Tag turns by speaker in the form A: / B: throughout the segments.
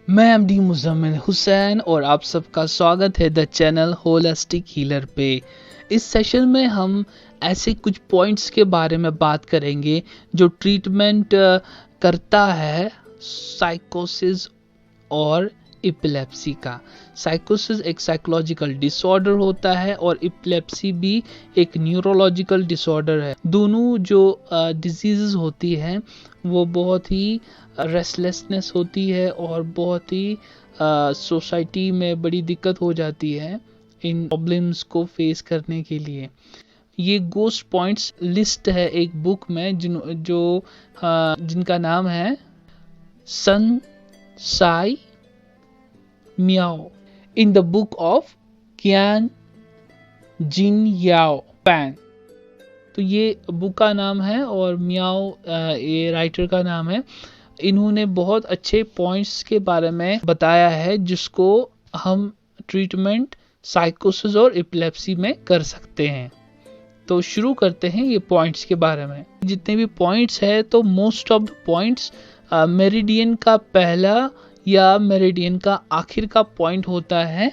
A: मैं एमडी मुजम्मिल हुसैन और आप सबका स्वागत है द चैनल होलिस्टिक हीलर पे। इस सेशन में हम ऐसे कुछ पॉइंट्स के बारे में बात करेंगे जो ट्रीटमेंट करता है साइकोसिस और एपिलेप्सी का। साइकोसिस एक साइकोलॉजिकल डिसऑर्डर होता है और एपिलेप्सी भी एक न्यूरोलॉजिकल डिसऑर्डर है। दोनों जो डिजीज़ होती हैं वो बहुत ही रेस्टलेसनेस होती है और बहुत ही सोसाइटी में बड़ी दिक्कत हो जाती है इन प्रॉब्लम्स को फेस करने के लिए। ये गोस्ट पॉइंट्स लिस्ट है एक बुक में जिनका नाम है Sun Simiao in the book of Qian Jin Yao Fang. तो ये बुक का नाम है और मियाओ ये राइटर का नाम है। इन्होंने बहुत अच्छे पॉइंट्स के बारे में बताया है जिसको हम ट्रीटमेंट साइकोसिस और एपिलेप्सी में कर सकते हैं। तो शुरू करते हैं ये पॉइंट्स के बारे में। जितने भी पॉइंट्स है तो most of the points meridian का पहला या मेरिडियन का आखिर का पॉइंट होता है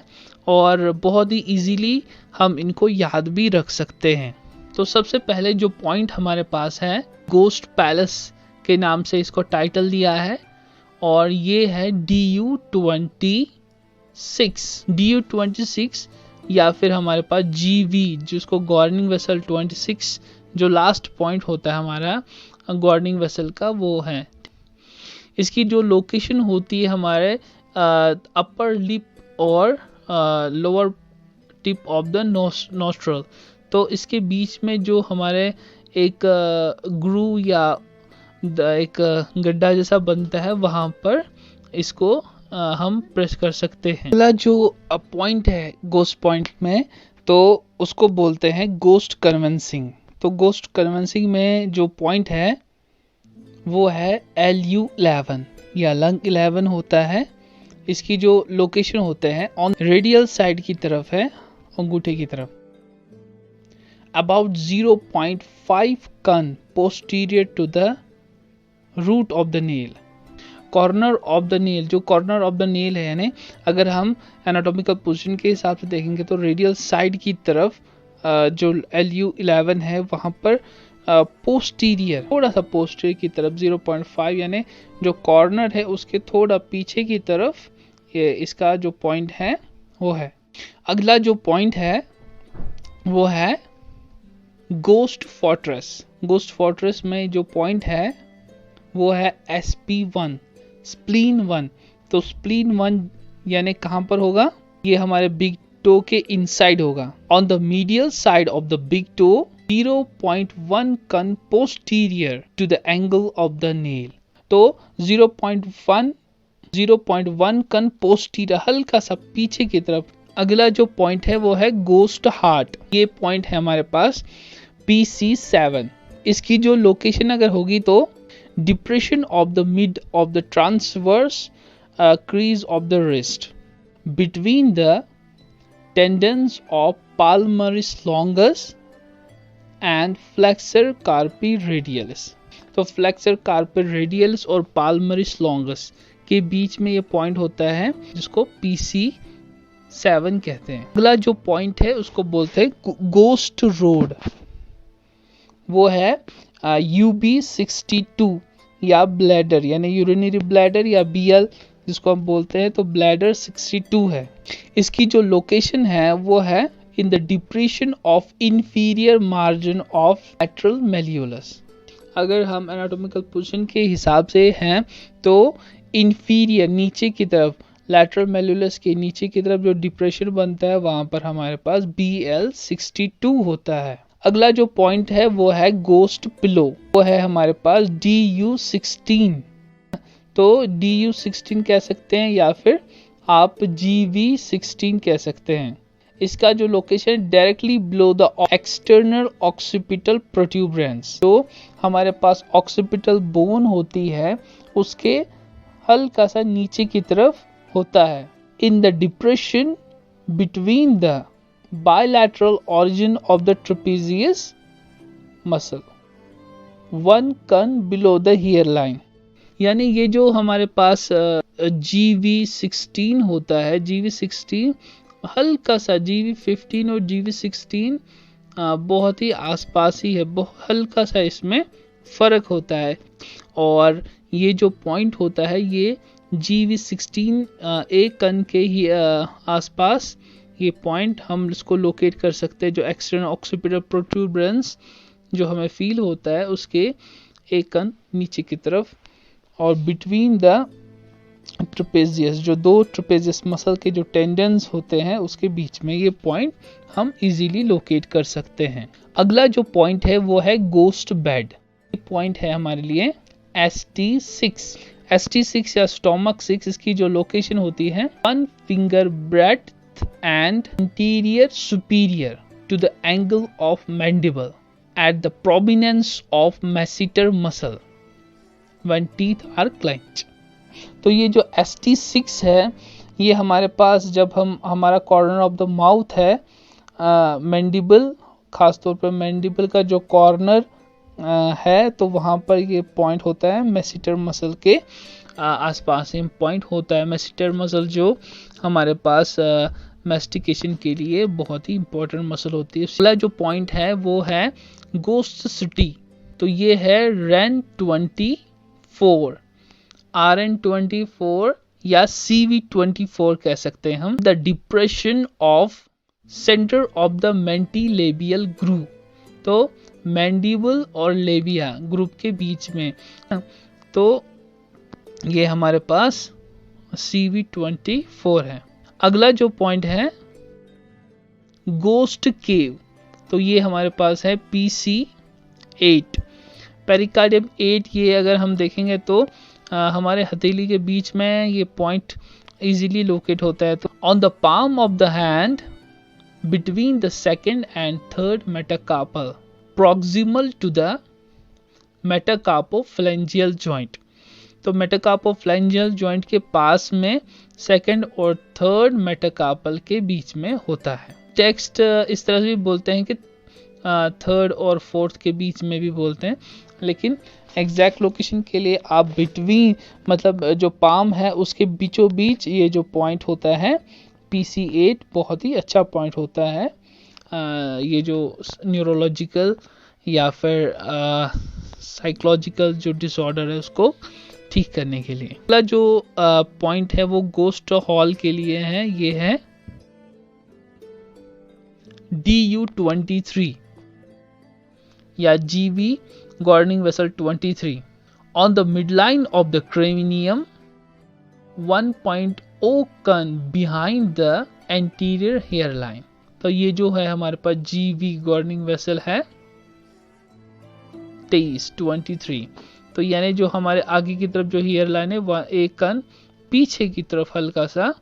A: और बहुत ही इजीली हम इनको याद भी रख सकते हैं। तो सबसे पहले जो पॉइंट हमारे पास है गोस्ट पैलेस के नाम से इसको टाइटल दिया है और ये है DU26 या फिर हमारे पास GV जिसको गवर्निंग वेसल 26 जो लास्ट पॉइंट होता है हमारा गवर्निंग वेसल का वो है। इसकी जो लोकेशन होती है हमारे अपर लिप और lower tip of the nostril. तो इसके बीच में जो हमारे एक ग्रू या एक गड्ढा जैसा बनता है वहाँ पर इसको हम प्रेस कर सकते हैं। अगला जो पॉइंट है गोस्ट पॉइंट में तो उसको बोलते हैं गोस्ट कन्विंसिंग। तो गोस्ट कन्विंसिंग में जो पॉइंट है वो है LU11 या लंग 11 होता है। इसकी जो लोकेशन होते हैं ऑन रेडियल साइड की तरफ है, अंगूठे की तरफ, about 0.5 cun posterior to the root of the nail. Corner of the nail, जो कॉर्नर ऑफ द नेल है यानी अगर हम एनाटॉमिकल पोजीशन के हिसाब से देखेंगे तो रेडियल साइड की तरफ जो LU11 है वहाँ पर पोस्टीरियर, थोड़ा सा पोस्टीरियर की तरफ 0.5 यानी जो कॉर्नर है उसके थोड़ा पीछे की तरफ ये इसका जो पॉइंट है वो है। अगला जो पॉइंट है वो है गोस्ट फोर्ट्रेस। गोस्ट फोर्ट्रेस में जो पॉइंट है वो है SP1 स्प्लीन 1। तो स्प्लीन 1 यानी कहाँ पर होगा, ये हमारे बिग टो के इनसाइड होगा on the medial side of the big toe 0.1 cun posterior to the angle of the nail. तो 0.1 कन पोस्टीरियर हल्का सा पीछे की तरफ। अगला जो पॉइंट है वो है गोस्ट हार्ट। ये पॉइंट है हमारे पास PC7। इसकी जो लोकेशन अगर होगी तो depression of the mid of the transverse crease of the wrist between the tendons of palmaris longus and flexor carpi radialis. तो फ्लेक्सर कार्पी रेडियलिस और पाल्मरिस लॉन्गस के बीच में ये पॉइंट होता है जिसको PC7 कहते हैं। अगला जो पॉइंट है उसको बोलते हैं गोस्ट रोड। वो है UB62 या ब्लैडर यानी यूरिनरी ब्लैडर या BL जिसको हम बोलते हैं, तो ब्लैडर 62 है। इसकी जो लोकेशन है वो है in the depression of inferior margin of lateral malleolus. अगर हम एनाटॉमिकल पोजीशन के हिसाब से हैं तो इंफीरियर नीचे की तरफ, लैटरल मेल्यूलस के नीचे की तरफ जो डिप्रेशन बनता है वहां पर हमारे पास BL62 होता है। अगला जो पॉइंट है वो है गोस्ट पिलो। वो है हमारे पास DU16। तो DU16 कह सकते हैं या फिर आप GV16 कह सकते हैं। इसका जो location directly below the external occipital protuberance, जो हमारे पास ऑक्सीपिटल बोन होती है उसके हल्का सा नीचे की तरफ होता है। In the depression between the bilateral origin of the trapezius muscle 1 cun below the hairline। यानी ये जो हमारे पास GV16 होता है, GV16 हल्का सा, GV15 और GV16 बहुत ही आसपास ही है, बहुत हल्का सा इसमें फ़र्क होता है। और ये जो पॉइंट होता है ये GV16 एक कण के ही आसपास ये पॉइंट हम इसको लोकेट कर सकते हैं। जो एक्सटर्नल ऑक्सीपिटल प्रोट्रूबरेंस जो हमें फील होता है उसके एक कण नीचे की तरफ, और बिटवीन द ट्रेपेजियस, जो दो ट्रेपेजियस मसल के जो टेंडन्स होते हैं उसके बीच में ये पॉइंट हम इजीली लोकेट कर सकते हैं। अगला जो पॉइंट है वो है गोस्ट बेड। ये पॉइंट है हमारे लिए ST6। ST6 या स्टोमक 6, इसकी जो लोकेशन होती है 1 finger breadth and anterior superior to the angle of mandible at the prominence of masseter muscle when teeth are clenched। तो ये जो ST6 है ये हमारे पास जब हमारा कॉर्नर ऑफ द माउथ है, मैंडिबल, खासतौर पर मैंडिबल का जो कॉर्नर है तो वहाँ पर ये पॉइंट होता है मैसेटर मसल के आसपास ही पॉइंट होता है। मैसेटर मसल जो हमारे पास मैस्टिकेशन के लिए बहुत ही इंपॉर्टेंट मसल होती है। अगला जो पॉइंट है वो है गोस्ट सिटी। तो ये है RN24, RN24 या CV24 कह सकते हैं हम। The depression of centre of the mentolabial groove, तो मैंडिबल और लेबिया ग्रुप के बीच में, तो ये हमारे पास CV24 है। अगला जो पॉइंट है गोस्ट केव, तो ये हमारे पास है PC8, पेरिकार्डियम 8। ये अगर हम देखेंगे तो हमारे हथेली के बीच में ये पॉइंट इजीली लोकेट होता है। तो on the palm of the hand between the second and third metacarpal proximal to the metacarpophalangeal joint, तो मेटाकार्पोफ्लैंजियल जॉइंट के पास में सेकंड और थर्ड मेटाकार्पल के बीच में होता है। टेक्स्ट इस तरह से भी बोलते हैं कि थर्ड और फोर्थ के बीच में भी बोलते हैं, लेकिन एग्जैक्ट लोकेशन के लिए आप बिटवीन, मतलब जो पाम है उसके बीचों बीच ये जो पॉइंट होता है PC8 बहुत ही अच्छा पॉइंट होता है। ये जो न्यूरोलॉजिकल या फिर साइकोलॉजिकल जो डिसऑर्डर है उसको ठीक करने के लिए। अगला जो पॉइंट है वो गोस्ट हॉल के लिए है, ये है DU23 या GV governing vessel 23 on the midline of the cranium 1.0 cun behind the anterior hair line. तो ये जो है हमारे पास GV गॉर्निंग वेसल है 23, तो यानी जो हमारे आगे की तरफ जो हेयर लाइन है वह एक कन पीछे की तरफ हल्का सा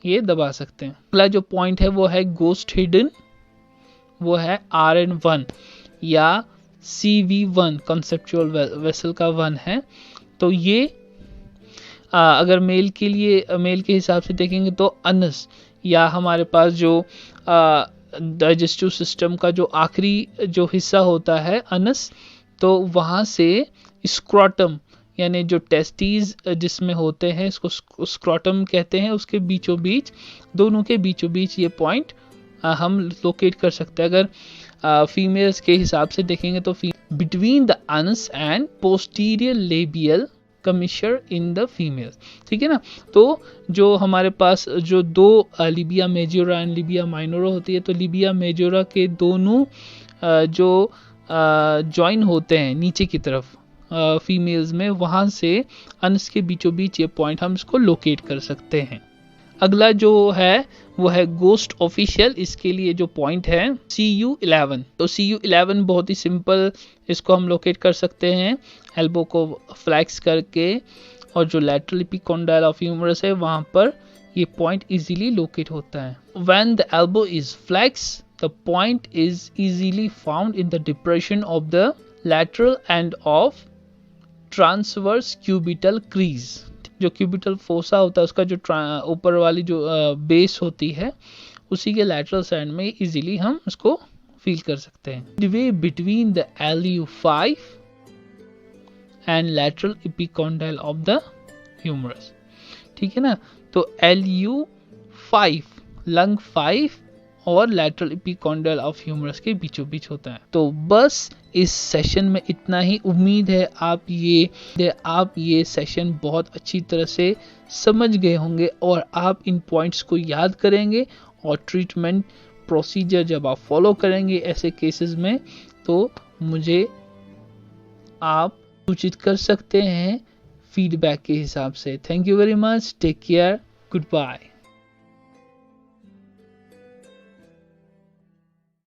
A: ये दबा सकते हैं। अगला जो पॉइंट है वो है गोस्ट हिडन, वो है RN1 या CV1 कंसेप्चुअल वेसल का 1 है। तो ये अगर मेल के लिए, मेल के हिसाब से देखेंगे तो अनस या हमारे पास जो डाइजेस्टिव सिस्टम का जो आखिरी जो हिस्सा होता है अनस, तो वहाँ से स्क्रॉटम यानी जो टेस्टीज जिसमें होते हैं इसको स्क्रॉटम कहते हैं, उसके बीचों बीच, दोनों के बीचों बीच ये पॉइंट हम लोकेट कर सकते हैं। अगर फीमेल्स के हिसाब से देखेंगे तो between the anus and posterior labial commissure in the females, ठीक है ना। तो जो हमारे पास जो दो labia majora and labia minora होती है, तो लिबिया मेजोरा के दोनों जो जॉइन होते हैं नीचे की तरफ फीमेल्स में, वहाँ से अनस के बीचों बीच ये पॉइंट हम इसको लोकेट कर सकते हैं। अगला जो है वो है गोस्ट ऑफिशियल, इसके लिए जो पॉइंट है CU11। तो CU11 बहुत ही सिंपल, इसको हम लोकेट कर सकते हैं एल्बो को फ्लैक्स करके, और जो लैटरल एपिकोंडाइल ऑफ ह्यूमरस है वहाँ पर ये पॉइंट इजीली लोकेट होता है। When the elbow is flexed the point is easily found in the depression of the lateral end of transverse cubital crease। जो cubital fossa होता है उसका जो ऊपर वाली जो बेस होती है उसी के lateral side में easily हम उसको फील कर सकते हैं। Midway between the LU5 and lateral epicondyle of the humerus. ठीक है ना, तो LU5 लंग 5 और लैटरल एपिकॉन्डाइल ऑफ ह्यूमरस के बीचों बीच होता है। तो बस इस सेशन में इतना ही। उम्मीद है आप ये सेशन बहुत अच्छी तरह से समझ गए होंगे और आप इन पॉइंट्स को याद करेंगे और ट्रीटमेंट प्रोसीजर जब आप फॉलो करेंगे ऐसे केसेस में तो मुझे आप सूचित कर सकते हैं फीडबैक के हिसाब से। Thank you very much, take care, good bye.